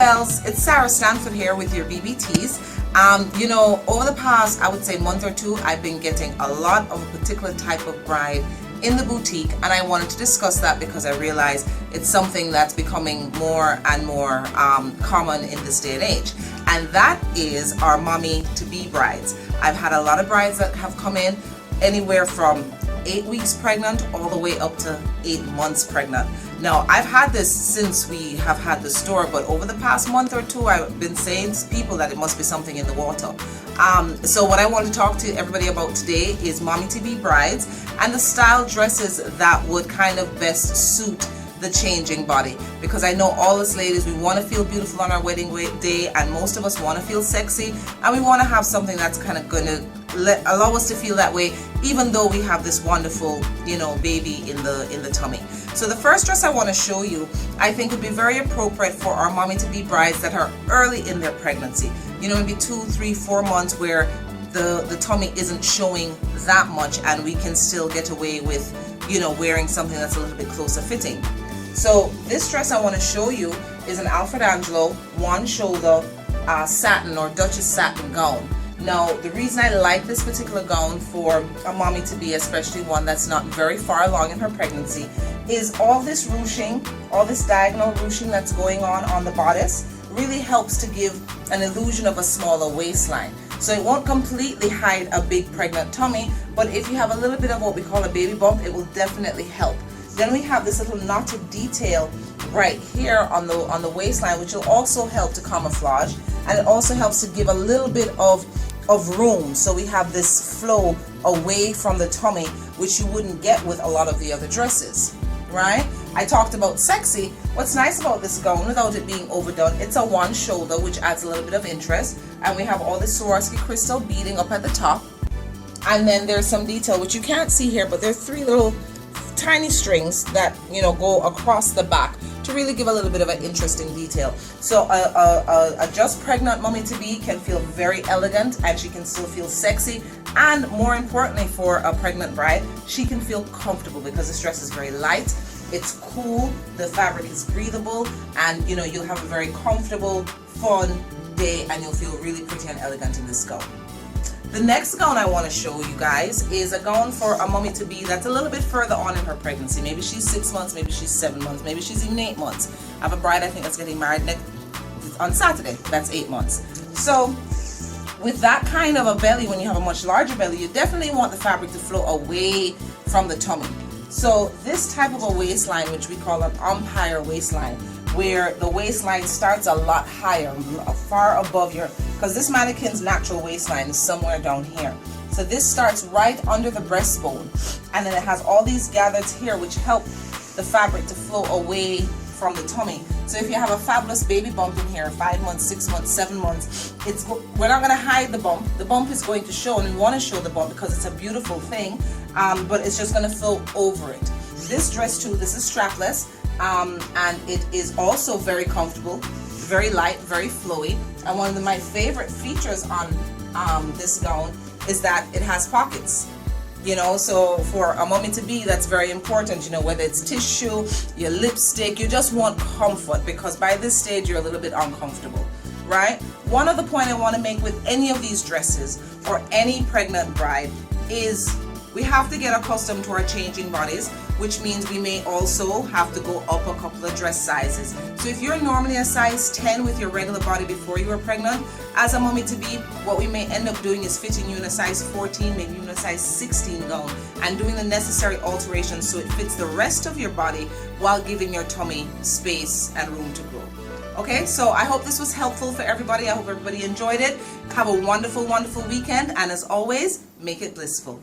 bells, it's Sarah Stanford here with your BBTs. You know, over the past, I would say month or two, I've been getting a lot of a particular type of bride in the boutique, and I wanted to discuss that because I realize it's something that's becoming more and more common in this day and age, and that is our mommy to be brides. I've had a lot of brides that have come in anywhere from 8 weeks pregnant all the way up to 8 months pregnant. Now, I've had this since we have had the store, but over the past month or two, I've been saying to people that it must be something in the water. So what I want to talk to everybody about today is mommy to be brides and the style dresses that would kind of best suit the changing body, because I know all us ladies, we want to feel beautiful on our wedding day, and most of us want to feel sexy, and we want to have something that's kind of going to allow us to feel that way, even though we have this wonderful, you know, baby in the tummy. So the first dress I want to show you, I think would be very appropriate for our mommy to be brides that are early in their pregnancy. You know, maybe 2, 3, 4 months where the tummy isn't showing that much, and we can still get away with, you know, wearing something that's a little bit closer fitting. So this dress I want to show you is an Alfred Angelo one shoulder satin or Duchess satin gown. Now, the reason I like this particular gown for a mommy to be, especially one that's not very far along in her pregnancy, is all this ruching, all this diagonal ruching that's going on the bodice really helps to give an illusion of a smaller waistline. So it won't completely hide a big pregnant tummy, but if you have a little bit of what we call a baby bump, it will definitely help. Then we have this little knotted detail right here on the waistline, which will also help to camouflage, and it also helps to give a little bit of room, so we have this flow away from the tummy, which you wouldn't get with a lot of the other dresses, right? I talked about sexy. What's nice about this gown, without it being overdone, it's a one shoulder, which adds a little bit of interest, and we have all this Swarovski crystal beading up at the top, and then there's some detail which you can't see here, but there's 3 little tiny strings that, you know, go across the back to really give a little bit of an interesting detail. So a just pregnant mommy to be can feel very elegant, and she can still feel sexy, and more importantly for a pregnant bride, she can feel comfortable because this dress is very light, it's cool, the fabric is breathable, and you know, you'll have a very comfortable, fun day, and you'll feel really pretty and elegant in this gown. The next gown I want to show you guys is a gown for a mommy to be that's a little bit further on in her pregnancy. Maybe she's 6 months, maybe she's 7 months, maybe she's even 8 months. I have a bride, I think, that's getting married on Saturday. That's 8 months. So with that kind of a belly, when you have a much larger belly, you definitely want the fabric to flow away from the tummy. So this type of a waistline, which we call an umpire waistline, where the waistline starts a lot higher, far above your, because this mannequin's natural waistline is somewhere down here. So this starts right under the breastbone, and then it has all these gathers here which help the fabric to flow away from the tummy. So if you have a fabulous baby bump in here, 5 months, 6 months, 7 months, we're not going to hide the bump. The bump is going to show, and we want to show the bump because it's a beautiful thing, but it's just going to flow over it. This dress too, this is strapless, and it is also very comfortable, very light, very flowy, and one of my favorite features on this gown is that it has pockets. You know, so for a mommy to be, that's very important, you know, whether it's tissue, your lipstick, you just want comfort, because by this stage you're a little bit uncomfortable, right? One other point I want to make with any of these dresses or any pregnant bride is we have to get accustomed to our changing bodies, which means we may also have to go up a couple of dress sizes. So if you're normally a size 10 with your regular body before you were pregnant, as a mommy to be, what we may end up doing is fitting you in a size 14, maybe even a size 16 gown, and doing the necessary alterations so it fits the rest of your body while giving your tummy space and room to grow. Okay, so I hope this was helpful for everybody. I hope everybody enjoyed it. Have a wonderful, wonderful weekend, and as always, make it blissful.